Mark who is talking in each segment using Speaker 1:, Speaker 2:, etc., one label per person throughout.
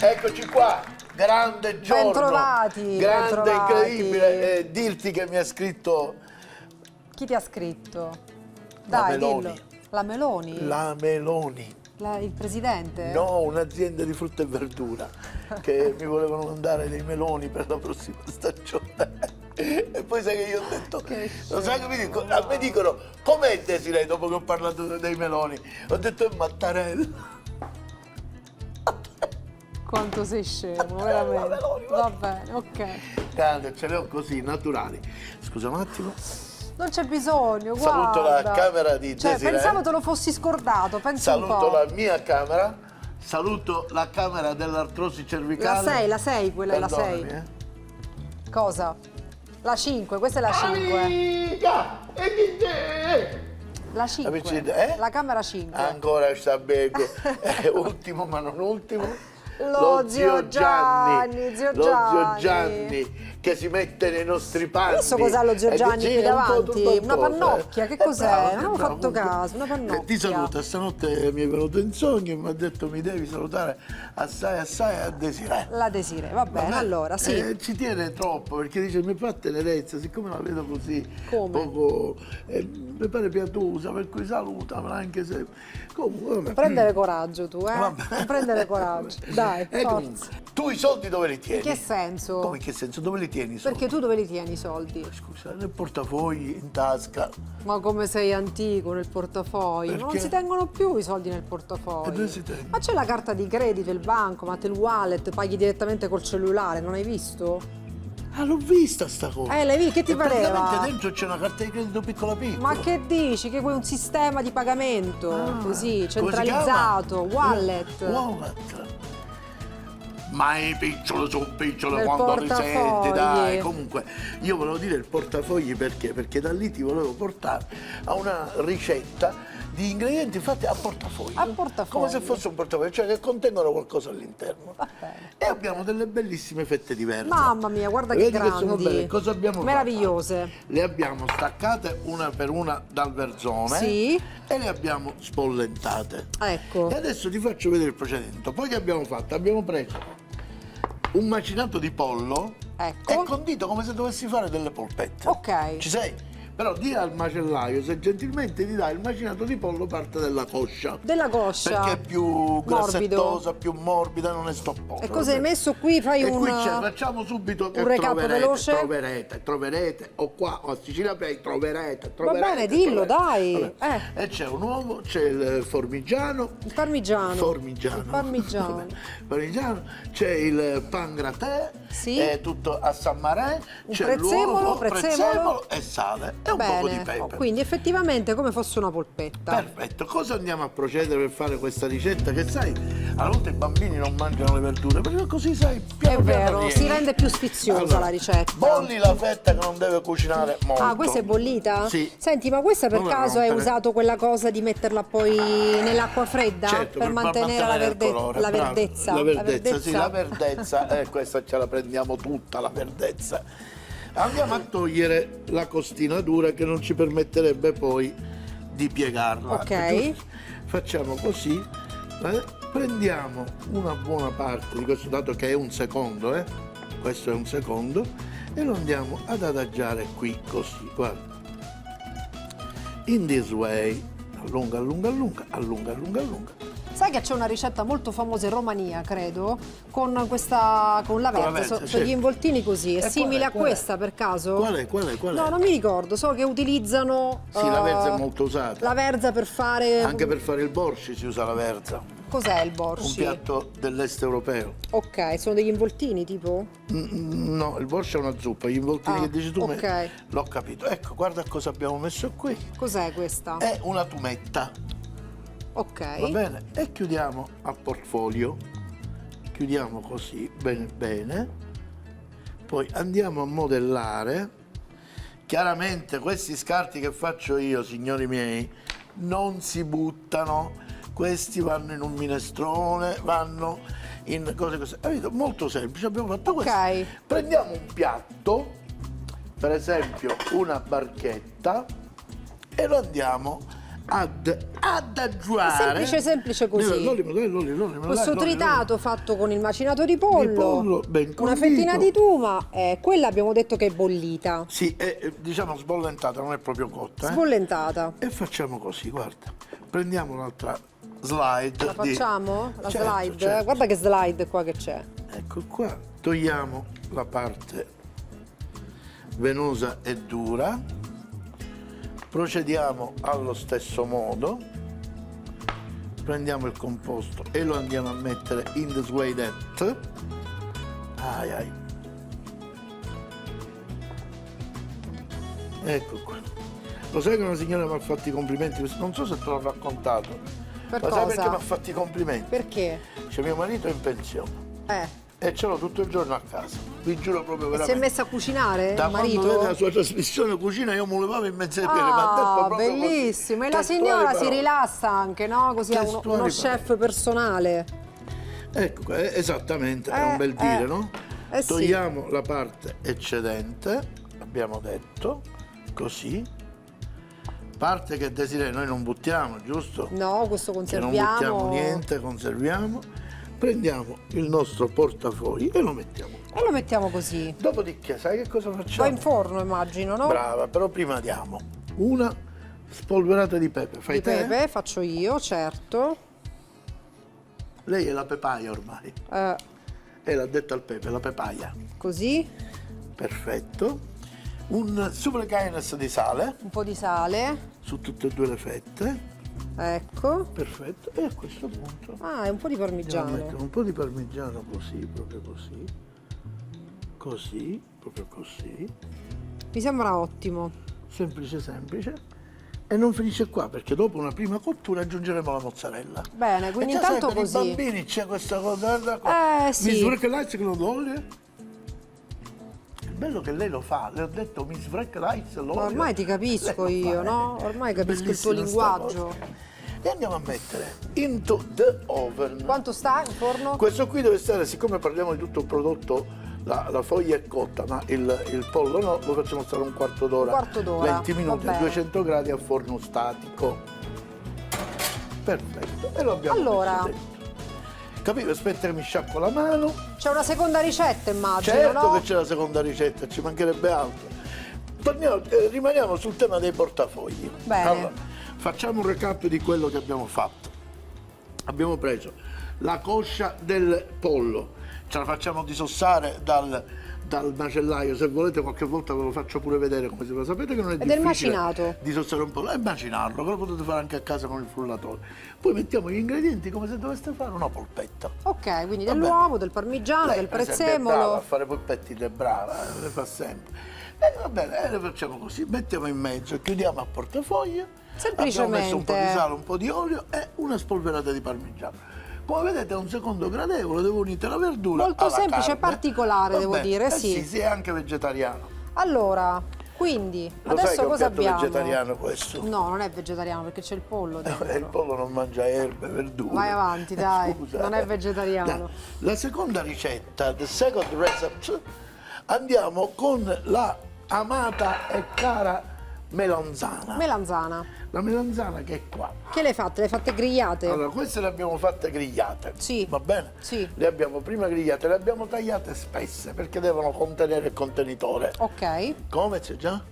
Speaker 1: Eccoci qua, grande giorno,
Speaker 2: Bentrovati,
Speaker 1: grande,
Speaker 2: bentrovati.
Speaker 1: incredibile. Dirti che mi ha scritto
Speaker 2: Chi ti ha scritto?
Speaker 1: La
Speaker 2: Dai,
Speaker 1: Meloni.
Speaker 2: dillo. La Meloni?
Speaker 1: La Meloni.
Speaker 2: Il presidente?
Speaker 1: No, un'azienda di frutta e verdura che mi volevano mandare dei meloni per la prossima stagione. E poi sai che io ho detto,
Speaker 2: Che
Speaker 1: lo sai che mi dicono, a me dicono, com'è Desiree dopo che ho parlato dei meloni? Ho detto è Mattarella.
Speaker 2: Quanto sei scemo, veramente.
Speaker 1: Meloni,
Speaker 2: Va bene, ok.
Speaker 1: Grande, ce le ho così, naturali. Scusa un attimo.
Speaker 2: Non c'è bisogno,
Speaker 1: Saluto
Speaker 2: guarda.
Speaker 1: la camera di
Speaker 2: Cioè,
Speaker 1: Desiree.
Speaker 2: pensavo te lo fossi scordato, pensa un
Speaker 1: Saluto
Speaker 2: po'.
Speaker 1: la mia camera, saluto la camera dell'artrosi cervicale.
Speaker 2: La 6, quella è la 6.
Speaker 1: Perdonami,
Speaker 2: Cosa? La 5, questa è la 5.
Speaker 1: Amica! E chi sei?
Speaker 2: La 5.
Speaker 1: Amici, eh?
Speaker 2: La camera 5.
Speaker 1: Ancora sta bego. Ultimo ma non ultimo.
Speaker 2: Lo zio Gianni, zio
Speaker 1: Lo zio
Speaker 2: Gianni.
Speaker 1: Gianni che si mette nei nostri panni.
Speaker 2: Adesso cos'ha lo zio
Speaker 1: E
Speaker 2: Gianni
Speaker 1: sì,
Speaker 2: qui
Speaker 1: è un po'
Speaker 2: davanti? Una
Speaker 1: turbattoso,
Speaker 2: pannocchia, che cos'è?
Speaker 1: bravo,
Speaker 2: Non avevo
Speaker 1: bravo.
Speaker 2: fatto caso, una pannocchia.
Speaker 1: Ti saluta, stanotte mi è venuto in sogno e mi ha detto mi devi salutare assai a Desiree.
Speaker 2: La Desiree, va bene,
Speaker 1: Vabbè,
Speaker 2: allora, sì.
Speaker 1: ci tiene troppo perché dice mi fa tenerezza, siccome la vedo così
Speaker 2: Come?
Speaker 1: poco, mi pare pietosa, per cui salutamela anche se comunque vabbè.
Speaker 2: Prendere coraggio tu, eh?
Speaker 1: Vabbè.
Speaker 2: Non prendere coraggio. Dai,
Speaker 1: E comunque,
Speaker 2: forza.
Speaker 1: tu i soldi dove li tieni?
Speaker 2: In che senso?
Speaker 1: Come in che senso? Dove li tieni i soldi?
Speaker 2: Perché tu dove li tieni i soldi?
Speaker 1: Scusa, nel portafogli, in tasca.
Speaker 2: Ma come sei antico nel portafoglio? Ma non
Speaker 1: Perché?
Speaker 2: si tengono più i soldi nel
Speaker 1: E
Speaker 2: portafoglio.
Speaker 1: dove si tengono?
Speaker 2: Ma c'è la carta di credito, il banco, ma te il wallet, paghi direttamente col cellulare, non hai visto?
Speaker 1: Ah, l'ho vista sta cosa.
Speaker 2: L'hai vista? Che ti
Speaker 1: E
Speaker 2: pareva?
Speaker 1: praticamente dentro c'è una carta di credito piccola piccola.
Speaker 2: Ma che dici? Che vuoi un sistema di pagamento così,
Speaker 1: Come si chiama?
Speaker 2: centralizzato, wallet.
Speaker 1: Wallet. Ma è piccolo su piccolo
Speaker 2: Nel
Speaker 1: quando li senti,
Speaker 2: portafogli.
Speaker 1: dai. Comunque, io volevo dire il portafogli perché? Perché da lì ti volevo portare a una ricetta di ingredienti fatti a portafoglio.
Speaker 2: A portafoglio.
Speaker 1: Come se fosse un portafoglio, cioè che contengono qualcosa all'interno.
Speaker 2: Va bene.
Speaker 1: E abbiamo delle bellissime fette di verza.
Speaker 2: Mamma mia, guarda che
Speaker 1: Vedi che sono
Speaker 2: grandi.
Speaker 1: belle. Cosa abbiamo
Speaker 2: Meravigliose.
Speaker 1: fatto? Le abbiamo staccate una per una dal verzone
Speaker 2: Sì.
Speaker 1: e le abbiamo spollentate.
Speaker 2: Ecco.
Speaker 1: E adesso ti faccio vedere il procedimento. Poi che abbiamo fatto? Abbiamo preso un macinato di pollo
Speaker 2: Ecco.
Speaker 1: e condito come se dovessi fare delle polpette.
Speaker 2: Ok.
Speaker 1: Ci sei? Però di al macellaio se gentilmente ti dà il macinato di pollo parte della coscia.
Speaker 2: Della coscia.
Speaker 1: Perché è più
Speaker 2: Morbido.
Speaker 1: grassettosa, più morbida, non è stopposa.
Speaker 2: E cosa hai
Speaker 1: va bene?
Speaker 2: messo qui? Fai
Speaker 1: E
Speaker 2: un...
Speaker 1: qui facciamo subito che
Speaker 2: un recap veloce?
Speaker 1: troverete, o qua o a Sicilia Play, troverete.
Speaker 2: bene, dillo, dai.
Speaker 1: Vabbè. E c'è un uovo, c'è il formigiano.
Speaker 2: Il parmigiano.
Speaker 1: Formigiano.
Speaker 2: Il parmigiano.
Speaker 1: Vabbè, parmigiano, c'è il pan gratin,
Speaker 2: Sì.
Speaker 1: è tutto a San Marè,
Speaker 2: Un
Speaker 1: c'è
Speaker 2: prezzemolo,
Speaker 1: l'uovo,
Speaker 2: prezzemolo
Speaker 1: e sale e un poco di
Speaker 2: Bene.
Speaker 1: pepe.
Speaker 2: Quindi effettivamente come fosse una polpetta.
Speaker 1: Perfetto, cosa andiamo a procedere per fare questa ricetta? Che sai, a volte i bambini non mangiano le verdure, perché così sai, piano
Speaker 2: È
Speaker 1: piano
Speaker 2: vero,
Speaker 1: riesci.
Speaker 2: si rende più sfiziosa
Speaker 1: Allora,
Speaker 2: la ricetta.
Speaker 1: Bolli la fetta che non deve cucinare molto.
Speaker 2: Ah, questa è bollita?
Speaker 1: Sì.
Speaker 2: Senti, ma questa per
Speaker 1: Non la
Speaker 2: caso hai
Speaker 1: rompere.
Speaker 2: usato quella cosa di metterla poi nell'acqua fredda?
Speaker 1: Certo,
Speaker 2: per mantenere la,
Speaker 1: il colore,
Speaker 2: la
Speaker 1: bravo.
Speaker 2: verdezza.
Speaker 1: La verdezza, sì, la verdezza, questa ce la prendiamo tutta, la verdezza. Andiamo a togliere la costina dura che non ci permetterebbe poi di piegarla.
Speaker 2: Ok.
Speaker 1: Giusto? Facciamo così, prendiamo una buona parte di questo, dato che è un secondo, questo è un secondo, e lo andiamo ad adagiare qui, così, guarda. In this way, allunga, allunga, allunga, allunga, allunga, allunga.
Speaker 2: Sai che c'è una ricetta molto famosa in Romania, credo, con la verza,
Speaker 1: verza,
Speaker 2: sono
Speaker 1: certo.
Speaker 2: gli involtini così. È
Speaker 1: E
Speaker 2: simile a
Speaker 1: qual è?
Speaker 2: questa per caso?
Speaker 1: Qual è?
Speaker 2: No, non mi ricordo, so che utilizzano
Speaker 1: Sì, la verza è molto usata.
Speaker 2: la verza per fare...
Speaker 1: Anche per fare il borsci si usa la verza,
Speaker 2: Cos'è il
Speaker 1: un
Speaker 2: borsci?
Speaker 1: piatto dell'est europeo.
Speaker 2: Ok, sono degli involtini tipo?
Speaker 1: No, il borsci è una zuppa, gli involtini
Speaker 2: Ah,
Speaker 1: che dici tu
Speaker 2: ok.
Speaker 1: l'ho capito. Ecco, guarda cosa abbiamo messo qui.
Speaker 2: Cos'è questa?
Speaker 1: È una tumetta,
Speaker 2: Ok.
Speaker 1: va bene? E chiudiamo a portfolio. Chiudiamo così, bene bene. Poi andiamo a modellare. Chiaramente questi scarti che faccio io, signori miei, non si buttano. Questi vanno in un minestrone, vanno in cose così. Capito? Molto semplice, abbiamo fatto questo.
Speaker 2: Ok.
Speaker 1: Prendiamo un piatto, per esempio una barchetta, e lo andiamo adagiare.
Speaker 2: Semplice così. Questo tritato fatto con il macinato di pollo,
Speaker 1: ben
Speaker 2: una
Speaker 1: condito.
Speaker 2: fettina di tuma, quella abbiamo detto che è bollita,
Speaker 1: Sì, è diciamo sbollentata, non è proprio cotta.
Speaker 2: sbollentata.
Speaker 1: E facciamo così, guarda. Prendiamo un'altra slide.
Speaker 2: La facciamo? La
Speaker 1: Certo,
Speaker 2: slide?
Speaker 1: certo.
Speaker 2: Guarda che slide qua che c'è.
Speaker 1: Ecco qua, togliamo la parte venosa e dura, procediamo allo stesso modo, prendiamo il composto e lo andiamo a mettere in this way that. Ai ai. Ecco qua. Lo sai che una signora mi ha fatto i complimenti? Non so se te l'ho raccontato.
Speaker 2: Per
Speaker 1: Ma sai
Speaker 2: cosa?
Speaker 1: perché mi ha fatto i complimenti?
Speaker 2: Perché?
Speaker 1: Cioè mio marito è in pensione. E ce l'ho tutto il giorno a casa, vi giuro proprio
Speaker 2: Si è
Speaker 1: veramente.
Speaker 2: messa a cucinare
Speaker 1: Da
Speaker 2: il
Speaker 1: quando
Speaker 2: marito?
Speaker 1: vede la sua trasmissione cucina io me lo levavo in mezzo ai piedi, ma ha detto proprio così.
Speaker 2: Bellissimo! E la
Speaker 1: Testuali
Speaker 2: signora si
Speaker 1: parole.
Speaker 2: rilassa anche, no? Così ha uno
Speaker 1: Testuali
Speaker 2: chef personale.
Speaker 1: Ecco, qua, esattamente, è un bel dire, no?
Speaker 2: Sì.
Speaker 1: Togliamo la parte eccedente, abbiamo detto, così. Parte che Desiree noi non buttiamo, giusto?
Speaker 2: No, questo
Speaker 1: Che non
Speaker 2: conserviamo.
Speaker 1: buttiamo niente, conserviamo. Prendiamo il nostro portafogli e lo mettiamo.
Speaker 2: E lo mettiamo così.
Speaker 1: Dopodiché, sai che cosa
Speaker 2: Va
Speaker 1: facciamo?
Speaker 2: in forno, immagino, no?
Speaker 1: Brava, però prima diamo una spolverata di pepe. Fai
Speaker 2: Di
Speaker 1: te?
Speaker 2: pepe, faccio io, certo.
Speaker 1: Lei è la pepaia ormai. E l'ha detta al pepe, la pepaia.
Speaker 2: Così,
Speaker 1: Perfetto. Un supplecaines di sale
Speaker 2: un po' di sale.
Speaker 1: su tutte e due le fette.
Speaker 2: Ecco.
Speaker 1: Perfetto. E a questo punto
Speaker 2: Ah, e un po' di
Speaker 1: andiamo a mettere
Speaker 2: parmigiano.
Speaker 1: un po' di parmigiano così, proprio così. Così, proprio così.
Speaker 2: Mi sembra ottimo.
Speaker 1: Semplice, semplice. E non finisce qua, perché dopo una prima cottura aggiungeremo la mozzarella.
Speaker 2: Bene, quindi
Speaker 1: E già sai,
Speaker 2: intanto
Speaker 1: per
Speaker 2: così.
Speaker 1: i bambini c'è questa cosa, guarda qua.
Speaker 2: Sì.
Speaker 1: Mi svracchelassi l'olio. Il bello che lei lo fa, le ho detto mi svracchelassi l'olio.
Speaker 2: Ma ormai ti capisco
Speaker 1: Lei lo
Speaker 2: io,
Speaker 1: fa,
Speaker 2: no? Ormai capisco il tuo
Speaker 1: Bellissima sta
Speaker 2: linguaggio.
Speaker 1: cosa. E andiamo a mettere into the oven.
Speaker 2: Quanto sta in forno?
Speaker 1: Questo qui deve stare, siccome parliamo di tutto il prodotto, la foglia è cotta, ma il pollo no, lo facciamo stare un quarto d'ora.
Speaker 2: Un quarto d'ora,
Speaker 1: 20 minuti
Speaker 2: va
Speaker 1: a
Speaker 2: bene.
Speaker 1: 200 gradi a forno statico. Perfetto. E lo abbiamo
Speaker 2: Allora.
Speaker 1: messo dentro. Capito? Aspetta che mi sciacquo la mano.
Speaker 2: C'è una seconda ricetta, immagino,
Speaker 1: Certo
Speaker 2: no?
Speaker 1: che c'è la seconda ricetta, ci mancherebbe altro. Rimaniamo sul tema dei portafogli.
Speaker 2: Bene.
Speaker 1: Allora, facciamo un recap di quello che abbiamo fatto. Abbiamo preso la coscia del pollo, ce la facciamo disossare dal macellaio, se volete qualche volta ve lo faccio pure vedere come si fa. Sapete che non è
Speaker 2: Ed è il
Speaker 1: difficile
Speaker 2: macinato.
Speaker 1: disossare un pollo, è macinarlo, che lo potete fare anche a casa con il frullatore. Poi mettiamo gli ingredienti come se doveste fare una polpetta.
Speaker 2: Ok, quindi
Speaker 1: Va
Speaker 2: dell'uovo, del parmigiano,
Speaker 1: Lei,
Speaker 2: del
Speaker 1: per esempio, è brava a
Speaker 2: prezzemolo.
Speaker 1: fare polpetti, è brava, le fa sempre. Va bene, le facciamo così, mettiamo in mezzo, chiudiamo a portafoglio.
Speaker 2: Semplicemente.
Speaker 1: Abbiamo messo un po' di sale, un po' di olio e una spolverata di parmigiano. Come vedete è un secondo gradevole, devo unire la verdura
Speaker 2: Molto
Speaker 1: alla
Speaker 2: semplice e
Speaker 1: carne.
Speaker 2: particolare,
Speaker 1: Va
Speaker 2: devo
Speaker 1: bene,
Speaker 2: dire,
Speaker 1: sì.
Speaker 2: sì.
Speaker 1: Sì, è anche vegetariano.
Speaker 2: Allora, quindi,
Speaker 1: Lo sai che
Speaker 2: adesso
Speaker 1: è un
Speaker 2: cosa
Speaker 1: piatto
Speaker 2: abbiamo?
Speaker 1: vegetariano questo?
Speaker 2: No, non è vegetariano perché c'è il pollo dentro.
Speaker 1: Il pollo non mangia erbe, verdure.
Speaker 2: Vai avanti, dai,
Speaker 1: Scusa.
Speaker 2: non è vegetariano.
Speaker 1: Dai. La seconda ricetta, the second recipe, andiamo con la amata e cara melanzana.
Speaker 2: Melanzana.
Speaker 1: La melanzana che è qua.
Speaker 2: Che le hai fatte? Le hai fatte grigliate?
Speaker 1: Allora, queste le abbiamo fatte grigliate.
Speaker 2: Sì.
Speaker 1: Va bene?
Speaker 2: Sì.
Speaker 1: Le abbiamo prima grigliate, le abbiamo tagliate spesse perché devono contenere il contenitore.
Speaker 2: Ok.
Speaker 1: Come c'è già?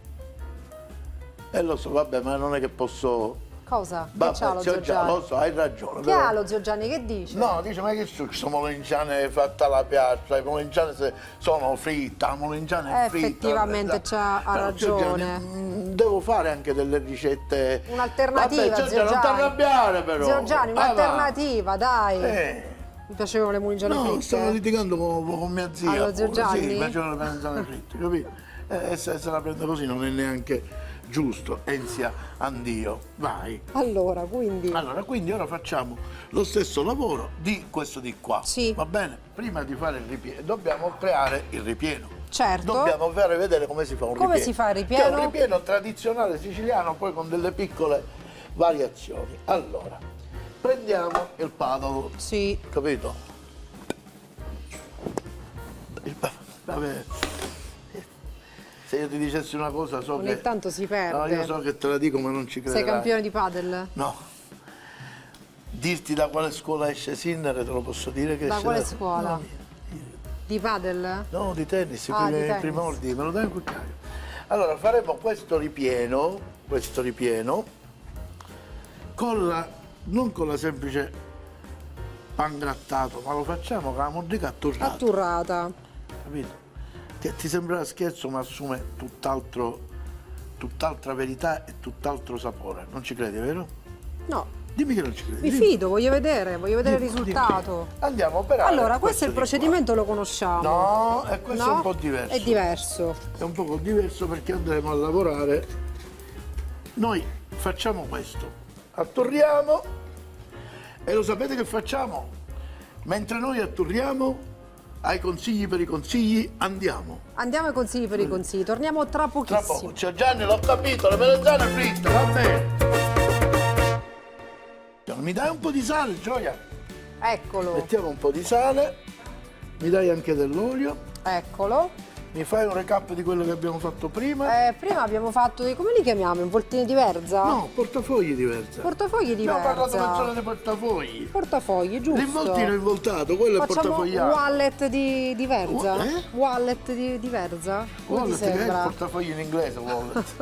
Speaker 1: Lo so, vabbè, ma non è che posso.
Speaker 2: Cosa? Che
Speaker 1: Vabbè,
Speaker 2: c'ha lo
Speaker 1: c'ho
Speaker 2: zio
Speaker 1: già,
Speaker 2: Gianni?
Speaker 1: lo so, hai ragione.
Speaker 2: Che
Speaker 1: però-
Speaker 2: ha lo zio Gianni? Che dice?
Speaker 1: No, dice, ma che successo? Molinciane fatta alla piazza, le molinciane sono fritte, la molinciana è fritta.
Speaker 2: Effettivamente
Speaker 1: vabbè,
Speaker 2: ha
Speaker 1: però, zio Gianni,
Speaker 2: ragione.
Speaker 1: devo fare anche delle ricette.
Speaker 2: Un'alternativa,
Speaker 1: Vabbè, zio
Speaker 2: zio
Speaker 1: Gianni, non ti
Speaker 2: Gianni.
Speaker 1: arrabbiare però.
Speaker 2: Zio Gianni,
Speaker 1: Ah, va.
Speaker 2: un'alternativa, dai.
Speaker 1: Eh.
Speaker 2: Mi piacevano le muligiane
Speaker 1: No,
Speaker 2: fritte.
Speaker 1: stavo litigando con mia zia.
Speaker 2: Allo zio
Speaker 1: pure.
Speaker 2: Gianni?
Speaker 1: Sì, facevano le melanzane fritte, capito? E se la prende così non è neanche giusto, enzia andio. Vai.
Speaker 2: Allora, quindi...
Speaker 1: Allora, quindi ora facciamo lo stesso lavoro di questo di qua.
Speaker 2: Sì.
Speaker 1: Va bene? Prima di fare il ripieno, dobbiamo creare il ripieno.
Speaker 2: Certo.
Speaker 1: Dobbiamo fare vedere come si fa un ripieno.
Speaker 2: Come si fa il ripieno?
Speaker 1: Che è un ripieno tradizionale siciliano, poi con delle piccole variazioni. Allora, prendiamo il padolo,
Speaker 2: Sì.
Speaker 1: capito? Vabbè. Se io ti dicessi una cosa so
Speaker 2: Ogni
Speaker 1: che...
Speaker 2: tanto si perde.
Speaker 1: No, io so che te la dico ma non ci crederai.
Speaker 2: Sei campione di padel?
Speaker 1: No. Dirti da quale scuola esce Sinner te lo posso dire che
Speaker 2: Da
Speaker 1: esce
Speaker 2: quale scuola?
Speaker 1: No,
Speaker 2: Di padel?
Speaker 1: no, di tennis,
Speaker 2: Ah, di
Speaker 1: i
Speaker 2: tennis.
Speaker 1: primordi, me lo dai un cucchiaio. Allora faremo questo ripieno non con la semplice pangrattato, ma lo facciamo con la modica atturrata.
Speaker 2: Atturrata.
Speaker 1: Capito? Che ti sembrerà scherzo ma assume tutt'altra verità e tutt'altro sapore. Non ci credi, vero?
Speaker 2: No.
Speaker 1: Dimmi che non ci credi.
Speaker 2: Mi
Speaker 1: dimmi.
Speaker 2: fido, voglio vedere il
Speaker 1: Dimmi.
Speaker 2: risultato.
Speaker 1: Andiamo a operare.
Speaker 2: Allora, questo è il
Speaker 1: di qua.
Speaker 2: procedimento, lo conosciamo.
Speaker 1: No, e questo
Speaker 2: No?
Speaker 1: è un po' diverso.
Speaker 2: È diverso.
Speaker 1: È un po' diverso perché andremo a lavorare. Noi facciamo questo, atturriamo e lo sapete che facciamo? Mentre noi atturriamo, ai consigli per i consigli, andiamo.
Speaker 2: Andiamo ai consigli per i consigli, torniamo tra
Speaker 1: Tra
Speaker 2: pochissimo.
Speaker 1: poco. Cioè Gianni, l'ho capito, le melanzane fritte, va bene. Mi dai un po' di sale, Gioia?
Speaker 2: Eccolo,
Speaker 1: Mettiamo un po' di sale, mi dai anche dell'olio,
Speaker 2: eccolo.
Speaker 1: mi fai un recap di quello che abbiamo fatto prima?
Speaker 2: Prima abbiamo fatto, come li chiamiamo? Involtini di verza?
Speaker 1: No, portafogli diversi.
Speaker 2: Portafogli di
Speaker 1: Abbiamo parlato
Speaker 2: verza.
Speaker 1: mezz'ora di portafogli.
Speaker 2: Portafogli, giusto.
Speaker 1: L'involtino è involtato, quello è
Speaker 2: Facciamo
Speaker 1: portafogliato.
Speaker 2: wallet di verza?
Speaker 1: Eh?
Speaker 2: Wallet di verza? Come
Speaker 1: Wallet,
Speaker 2: ti
Speaker 1: che è il
Speaker 2: sembra?
Speaker 1: portafoglio in inglese, wallet.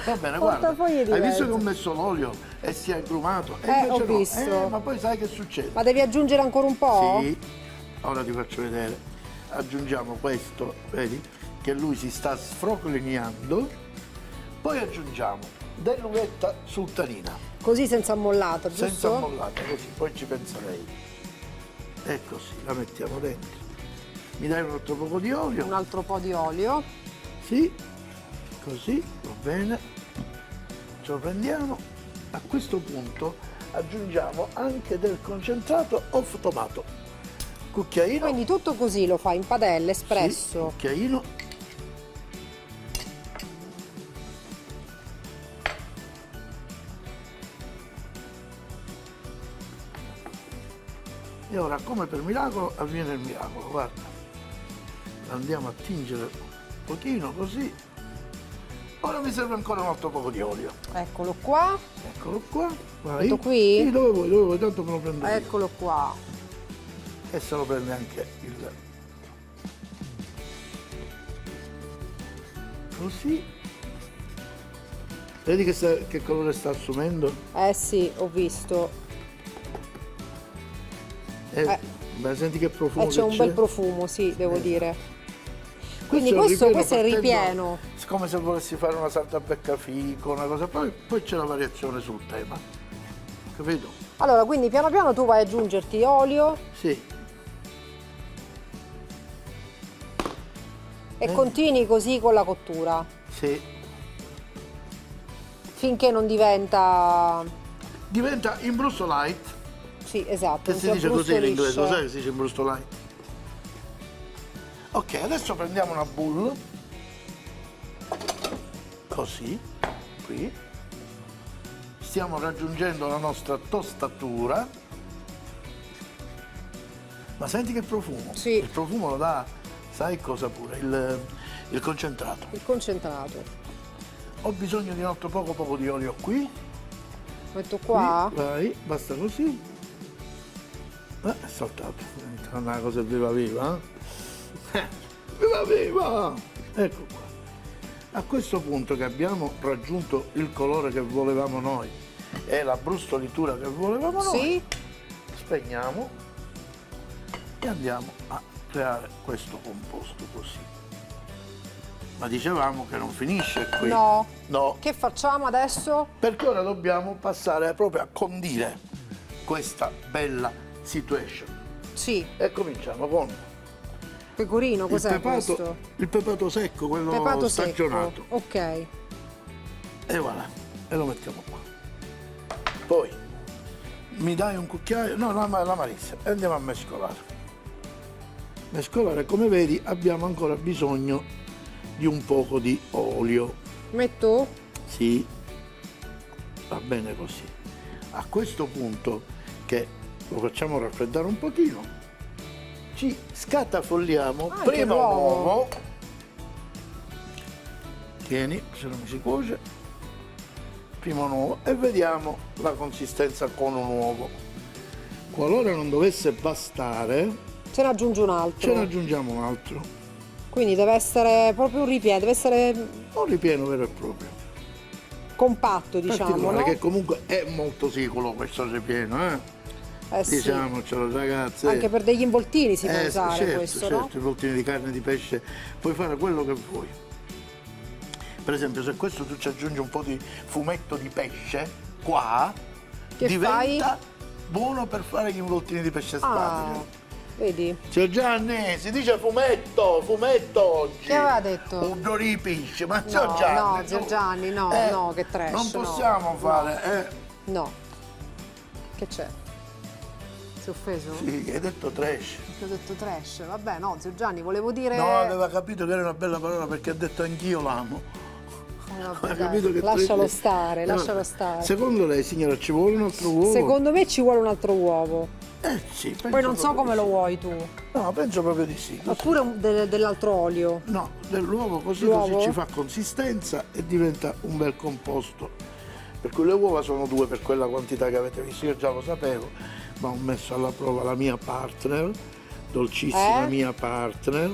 Speaker 1: Va bene,
Speaker 2: Portafogli
Speaker 1: guarda. Hai visto
Speaker 2: diversi.
Speaker 1: che ho messo l'olio e si è agrumato? E
Speaker 2: Ho
Speaker 1: invece no.
Speaker 2: visto.
Speaker 1: Ma poi sai che succede?
Speaker 2: Ma devi aggiungere ancora un po'?
Speaker 1: Sì, ora ti faccio vedere. Aggiungiamo questo, vedi? Che lui si sta sfrocolineando. Poi aggiungiamo dell'uvetta sultanina.
Speaker 2: Così senza ammollata, giusto?
Speaker 1: Senza ammollata, così, poi ci pensa lei. E così, la mettiamo dentro. Mi dai un altro poco di olio?
Speaker 2: Un altro po' di olio.
Speaker 1: Sì, così, va bene. Ce lo prendiamo. A questo punto aggiungiamo anche del concentrato off tomato. Cucchiaino.
Speaker 2: Quindi tutto così lo fai in padella,
Speaker 1: Sì,
Speaker 2: espresso.
Speaker 1: cucchiaino. E ora, come per miracolo, avviene il miracolo, guarda. Andiamo a tingere un pochino così. Ora mi serve ancora un altro poco di olio.
Speaker 2: Eccolo qua,
Speaker 1: Eccolo qua, vai.
Speaker 2: Metto qui?
Speaker 1: Sì, dove vuoi, tanto me lo prendo io.
Speaker 2: eccolo qua.
Speaker 1: E se lo prende anche il... Così. Vedi che colore sta assumendo?
Speaker 2: Eh sì, ho visto.
Speaker 1: Beh, senti che profumo
Speaker 2: C'è
Speaker 1: che
Speaker 2: un bel profumo, sì, devo dire. Quindi
Speaker 1: è un
Speaker 2: questo è il
Speaker 1: partendo-
Speaker 2: ripieno.
Speaker 1: Come se volessi fare una salta a beccafico, una cosa, poi c'è la variazione sul tema. Capito?
Speaker 2: Allora, quindi piano piano tu vai ad aggiungerti olio
Speaker 1: Sì.
Speaker 2: e continui così con la cottura.
Speaker 1: Sì.
Speaker 2: Finché non diventa...
Speaker 1: Diventa imbrusto light.
Speaker 2: Sì, esatto.
Speaker 1: Che
Speaker 2: non
Speaker 1: si dice così in inglese, lo
Speaker 2: abbrustolsce.
Speaker 1: sai che si dice imbrusto light? Ok, adesso prendiamo una bowl. Così, qui. Stiamo raggiungendo la nostra tostatura. Ma senti che profumo?
Speaker 2: Sì.
Speaker 1: Il profumo lo dà, sai cosa pure? Il concentrato.
Speaker 2: Il concentrato.
Speaker 1: Ho bisogno di un altro poco di olio qui.
Speaker 2: Metto qua.
Speaker 1: Qui, vai, basta così. È saltato. È una cosa viva viva. Viva viva! Ecco qua. A questo punto che abbiamo raggiunto il colore che volevamo noi e la brustolitura che volevamo noi,
Speaker 2: Sì.
Speaker 1: spegniamo e andiamo a creare questo composto così. Ma dicevamo che non finisce qui.
Speaker 2: No.
Speaker 1: No,
Speaker 2: Che facciamo adesso?
Speaker 1: perché ora dobbiamo passare proprio a condire questa bella situation.
Speaker 2: Sì.
Speaker 1: E cominciamo con
Speaker 2: Pecorino, cos'è questo?
Speaker 1: il pepato secco, quello
Speaker 2: Pepato
Speaker 1: stagionato.
Speaker 2: secco. Ok.
Speaker 1: E voilà, e lo mettiamo qua. Poi mi dai un cucchiaio, no, la Marissa, e andiamo a mescolare. Mescolare, come vedi, abbiamo ancora bisogno di un poco di olio.
Speaker 2: Metto?
Speaker 1: Sì, va bene così. A questo punto, che lo facciamo raffreddare un pochino, ci scatafolliamo
Speaker 2: Ah, che
Speaker 1: prima un
Speaker 2: uovo.
Speaker 1: uovo tieni, se no mi si cuoce. Primo nuovo e vediamo la consistenza con un uovo. Qualora non dovesse bastare,
Speaker 2: ce ne aggiungi un altro.
Speaker 1: ce ne aggiungiamo un altro.
Speaker 2: Quindi deve essere proprio un ripieno, deve essere
Speaker 1: Un ripieno vero e proprio.
Speaker 2: compatto, diciamo,
Speaker 1: Particolare,
Speaker 2: no?
Speaker 1: che comunque è molto sicuro questo ripieno,
Speaker 2: Sì.
Speaker 1: Diciamocelo ragazzi.
Speaker 2: Anche per degli involtini si può
Speaker 1: sì,
Speaker 2: usare
Speaker 1: certo,
Speaker 2: questo,
Speaker 1: certo,
Speaker 2: no?
Speaker 1: i voltini di carne, di pesce, puoi fare quello che vuoi. Per esempio, se questo tu ci aggiungi un po' di fumetto di pesce, qua
Speaker 2: Che
Speaker 1: diventa buono per fare gli involtini di pesce spadile.
Speaker 2: Ah, vedi?
Speaker 1: Zio Gianni, si dice fumetto oggi.
Speaker 2: Che aveva detto?
Speaker 1: Un odore di pesce, ma zio
Speaker 2: No,
Speaker 1: Gianni.
Speaker 2: no, zio Gianni, no, no, che trash,
Speaker 1: Non
Speaker 2: no.
Speaker 1: possiamo fare,
Speaker 2: No. Che c'è? Si è offeso?
Speaker 1: Sì, hai detto trash.
Speaker 2: Ti ho detto trash. Vabbè, no, zio Gianni, volevo dire...
Speaker 1: No, aveva capito che era una bella parola perché ha detto anch'io l'amo.
Speaker 2: Vabbè,
Speaker 1: Ha
Speaker 2: dai,
Speaker 1: capito che
Speaker 2: lascialo
Speaker 1: tre-
Speaker 2: stare,
Speaker 1: No.
Speaker 2: lascialo stare.
Speaker 1: Secondo lei, signora, ci vuole un altro uovo?
Speaker 2: Secondo me ci vuole un altro uovo.
Speaker 1: Sì, penso
Speaker 2: Poi non so
Speaker 1: proprio
Speaker 2: come
Speaker 1: di
Speaker 2: lo
Speaker 1: sì.
Speaker 2: vuoi tu.
Speaker 1: No, penso proprio di sì.
Speaker 2: Oppure dell'altro olio.
Speaker 1: No, dell'uovo così
Speaker 2: L'uovo?
Speaker 1: ci fa consistenza e diventa un bel composto. Per cui le uova sono due per quella quantità che avete visto, io già lo sapevo, ma ho messo alla prova la mia partner, dolcissima mia partner.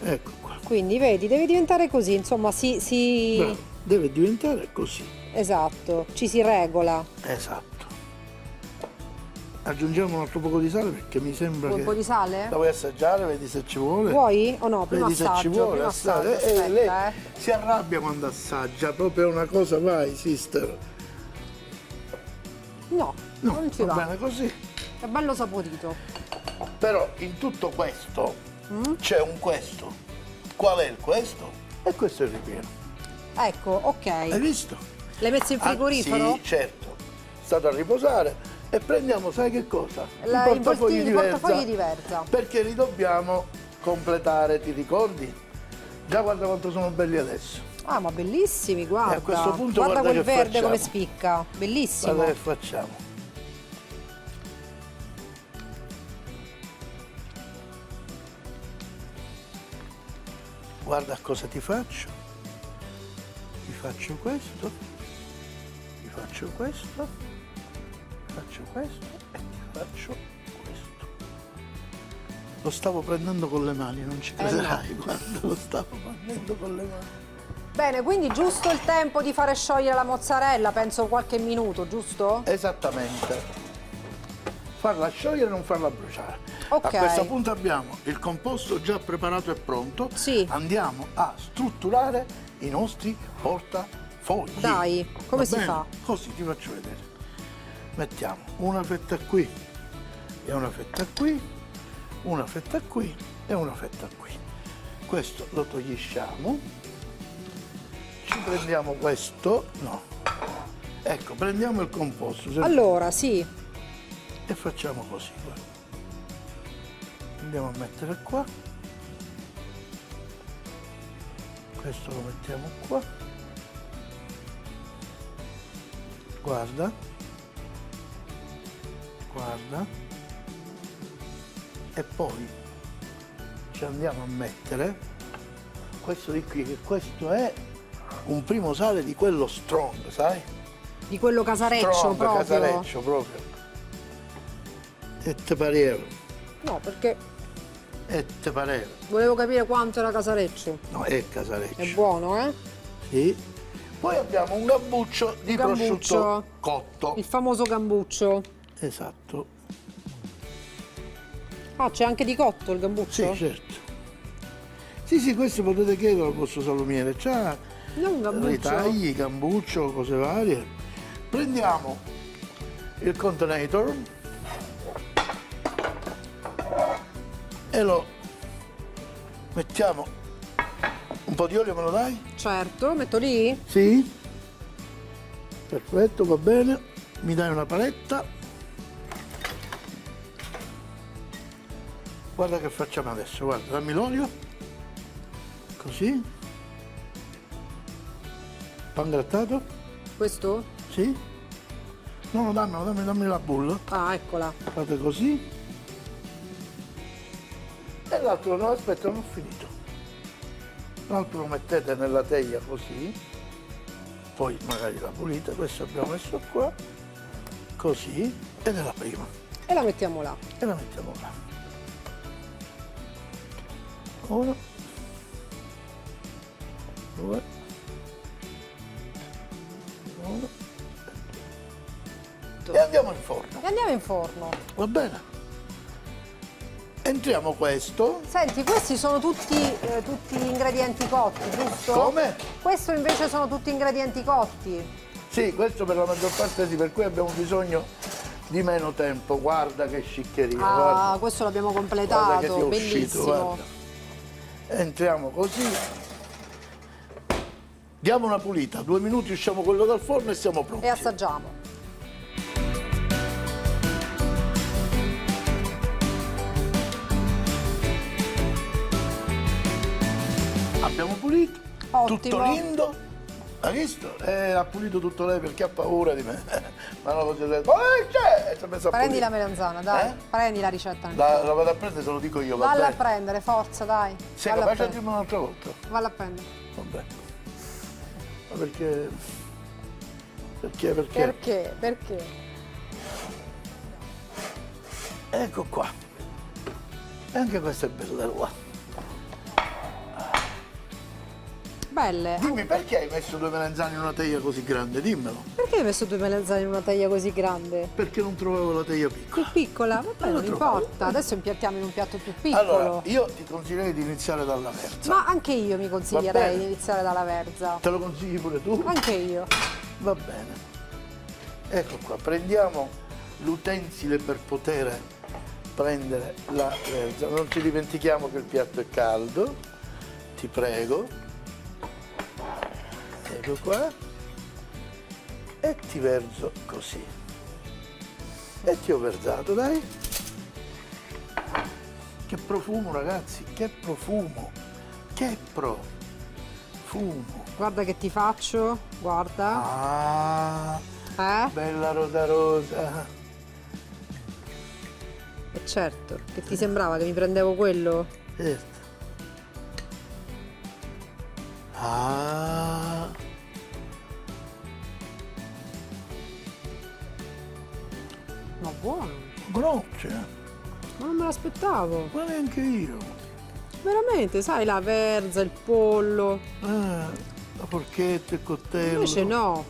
Speaker 1: Ecco qua.
Speaker 2: Quindi vedi, deve diventare così, insomma,
Speaker 1: Bravo, deve diventare così.
Speaker 2: esatto, ci si regola.
Speaker 1: Esatto. Aggiungiamo un altro poco di sale perché mi sembra
Speaker 2: Vuoi
Speaker 1: che...
Speaker 2: un po' di sale?
Speaker 1: La vuoi assaggiare? Vedi se ci vuole?
Speaker 2: Vuoi o no? Prima
Speaker 1: Vedi se ci
Speaker 2: assaggio,
Speaker 1: vuole,
Speaker 2: prima
Speaker 1: assaggia.
Speaker 2: assaggio, aspetta,
Speaker 1: Lei si arrabbia quando assaggia, proprio è una cosa, vai sister.
Speaker 2: No,
Speaker 1: No,
Speaker 2: non ci
Speaker 1: va
Speaker 2: va.
Speaker 1: bene così.
Speaker 2: È bello saporito.
Speaker 1: Però in tutto questo c'è un questo. Qual è il questo? E questo è il ripieno.
Speaker 2: Ecco,
Speaker 1: Hai
Speaker 2: ok.
Speaker 1: visto?
Speaker 2: L'hai messo in frigorifero?
Speaker 1: Sì, certo. È stato a riposare e prendiamo, sai che cosa?
Speaker 2: I portafogli di Verza.
Speaker 1: Perché li dobbiamo completare, ti ricordi? Già guarda quanto sono belli adesso.
Speaker 2: Ah, ma bellissimi, guarda.
Speaker 1: E a questo punto
Speaker 2: guarda
Speaker 1: guarda
Speaker 2: quel
Speaker 1: che
Speaker 2: verde come
Speaker 1: facciamo.
Speaker 2: spicca. Bellissimo.
Speaker 1: Guarda che facciamo. Guarda cosa ti faccio. Ti faccio questo. Ti faccio questo. Ti faccio questo e ti faccio questo. Lo stavo prendendo con le mani, non ci crederai, guarda, lo stavo prendendo con le mani.
Speaker 2: Bene, quindi giusto il tempo di fare sciogliere la mozzarella, penso qualche minuto, giusto?
Speaker 1: Esattamente. Farla sciogliere e non farla bruciare.
Speaker 2: Ok.
Speaker 1: A questo punto abbiamo il composto già preparato e pronto.
Speaker 2: Sì.
Speaker 1: Andiamo a strutturare i nostri portafogli.
Speaker 2: Dai, come
Speaker 1: Va
Speaker 2: si
Speaker 1: bene?
Speaker 2: fa?
Speaker 1: Così ti faccio vedere. Mettiamo una fetta qui e una fetta qui, una fetta qui e una fetta qui. Questo lo togliamo. Ci prendiamo questo, no. Ecco, prendiamo il composto.
Speaker 2: Allora, sì.
Speaker 1: E facciamo così, guarda. Andiamo a mettere qua. Questo lo mettiamo qua. Guarda. Guarda. E poi ci andiamo a mettere questo di qui, che questo è un primo sale di quello strong, sai?
Speaker 2: Di quello casareccio
Speaker 1: Strong,
Speaker 2: proprio.
Speaker 1: casareccio proprio. E te pareva?
Speaker 2: No, perché
Speaker 1: E te pareva?
Speaker 2: volevo capire quanto era casareccio.
Speaker 1: No, è casareccio.
Speaker 2: È buono, eh?
Speaker 1: Sì. Poi abbiamo un gambuccio di
Speaker 2: Gambuccio.
Speaker 1: prosciutto cotto.
Speaker 2: Il famoso gambuccio.
Speaker 1: Esatto.
Speaker 2: Ah, c'è anche di cotto il gambuccio?
Speaker 1: Sì, certo. Sì, sì, questo potete chiederlo al vostro salumiere. C'ha
Speaker 2: Non un gambuccio.
Speaker 1: ritagli, gambuccio, cose varie. Prendiamo il contenator e lo mettiamo. Un po' di olio me lo dai?
Speaker 2: Certo, metto lì?
Speaker 1: Sì. Perfetto, va bene. Mi dai una paletta. Guarda che facciamo adesso, guarda, dammi l'olio. Così. Pan grattato?
Speaker 2: Questo?
Speaker 1: Sì. No, no, dammi la bolla.
Speaker 2: Ah, eccola.
Speaker 1: Fate così. E l'altro no, aspetta, non ho finito. l'altro lo mettete nella teglia così, poi magari la pulite, questo abbiamo messo qua, così, ed è la prima.
Speaker 2: E la mettiamo là.
Speaker 1: E la mettiamo là. Uno, due, uno, e andiamo in forno.
Speaker 2: E andiamo in forno.
Speaker 1: Va bene? Entriamo questo.
Speaker 2: Senti, questi sono tutti ingredienti cotti, giusto?
Speaker 1: Come?
Speaker 2: Questo invece sono tutti ingredienti cotti.
Speaker 1: Sì, questo per la maggior parte sì, per cui abbiamo bisogno di meno tempo. Guarda che sciccheria,
Speaker 2: Ah,
Speaker 1: guarda.
Speaker 2: questo l'abbiamo
Speaker 1: Guarda che
Speaker 2: completato,
Speaker 1: sia
Speaker 2: bellissimo.
Speaker 1: uscito, guarda. Entriamo così. Diamo una pulita, 2 minuti, usciamo quello dal forno e siamo pronti.
Speaker 2: E assaggiamo.
Speaker 1: Abbiamo pulito,
Speaker 2: Ottimo.
Speaker 1: tutto lindo. Hai visto? Ha pulito tutto lei perché ha paura di me. Ma non lo so, c'è! Si è messo a
Speaker 2: Prendi
Speaker 1: pulire.
Speaker 2: la melanzana, dai.
Speaker 1: Eh?
Speaker 2: Prendi la ricetta.
Speaker 1: La vado a prendere, te lo dico io, va
Speaker 2: Valla a
Speaker 1: bene?
Speaker 2: prendere, forza, dai.
Speaker 1: Sei
Speaker 2: Valla a
Speaker 1: capace di
Speaker 2: prendere.
Speaker 1: dirmi un'altra volta?
Speaker 2: Valla a prendere.
Speaker 1: Vabbè. Ma perché? Perché?
Speaker 2: Perché? Perché?
Speaker 1: Ecco qua. E anche questa è bella qua.
Speaker 2: Belle.
Speaker 1: Dimmi perché hai messo 2 melanzane in una teglia così grande? Dimmelo.
Speaker 2: Perché hai messo 2 melanzane in una teglia così grande?
Speaker 1: Perché non trovavo la teglia piccola.
Speaker 2: Più piccola? Vabbè,
Speaker 1: Non
Speaker 2: non
Speaker 1: lo trovavo.
Speaker 2: importa. Adesso impiattiamo in un piatto più piccolo.
Speaker 1: Allora, io ti consiglierei di iniziare dalla verza.
Speaker 2: Ma anche io mi
Speaker 1: Va
Speaker 2: consiglierei
Speaker 1: bene.
Speaker 2: di iniziare dalla verza.
Speaker 1: Te lo consigli pure tu?
Speaker 2: Anche io.
Speaker 1: Va bene. Ecco qua, prendiamo l'utensile per poter prendere la verza. Non ci dimentichiamo che il piatto è caldo. Ti prego. Ecco qua. E ti verso così. E ti ho versato, dai. Che profumo, ragazzi, che profumo. Che profumo.
Speaker 2: Guarda che ti faccio. Guarda.
Speaker 1: Ah, bella rosa rosa.
Speaker 2: E certo, che ti sembrava che mi prendevo quello?
Speaker 1: Certo. Ah,
Speaker 2: Ma buono.
Speaker 1: grosse.
Speaker 2: Ma non me l'aspettavo.
Speaker 1: Ma neanche io.
Speaker 2: Veramente, sai, la verza, il pollo.
Speaker 1: La porchetta, il coltello.
Speaker 2: Invece no.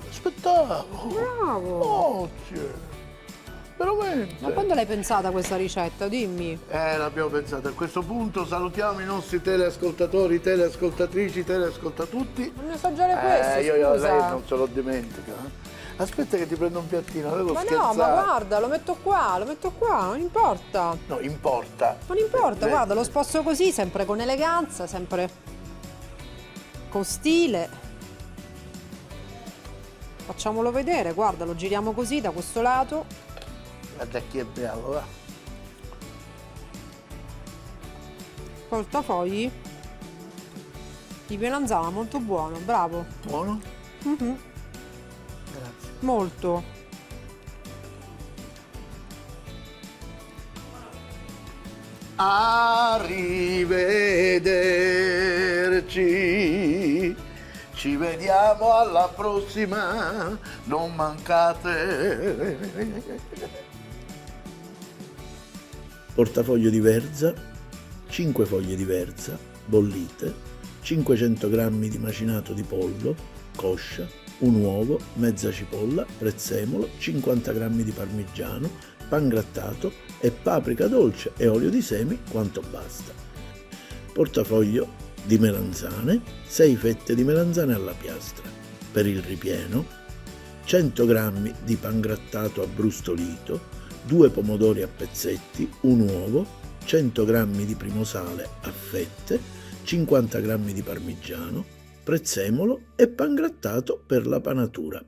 Speaker 1: Aspettavo.
Speaker 2: Bravo.
Speaker 1: Grazie. Veramente.
Speaker 2: Ma quando l'hai pensata questa ricetta? Dimmi.
Speaker 1: L'abbiamo pensata. A questo punto salutiamo i nostri teleascoltatori, teleascoltatrici, teleascoltatutti.
Speaker 2: Non ne assaggiare questo,
Speaker 1: Io
Speaker 2: scusa.
Speaker 1: lei non se lo dimentico. Aspetta che ti prendo un piattino, avevo
Speaker 2: Ma
Speaker 1: scherzato.
Speaker 2: no, ma guarda, lo metto qua, non importa.
Speaker 1: No, importa.
Speaker 2: Non importa,
Speaker 1: Eh,
Speaker 2: guarda, lo sposto così, sempre con eleganza, sempre con stile. Facciamolo vedere, guarda, lo giriamo così da questo lato.
Speaker 1: Guarda chi è bello, va.
Speaker 2: Portafogli di melanzana, molto buono, bravo.
Speaker 1: Buono?
Speaker 2: Mhm,
Speaker 1: Grazie.
Speaker 2: molto.
Speaker 1: Arrivederci. Ci vediamo alla prossima. Non mancate. Portafoglio di verza, 5 foglie di verza bollite, 500 g di macinato di pollo, coscia, un uovo, mezza cipolla, prezzemolo, 50 g di parmigiano, pangrattato e paprika dolce e olio di semi quanto basta. Portafoglio di melanzane, 6 fette di melanzane alla piastra. Per il ripieno, 100 g di pangrattato abbrustolito, 2 pomodori a pezzetti, un uovo, 100 g di primosale a fette, 50 g di parmigiano, prezzemolo e pangrattato per la panatura.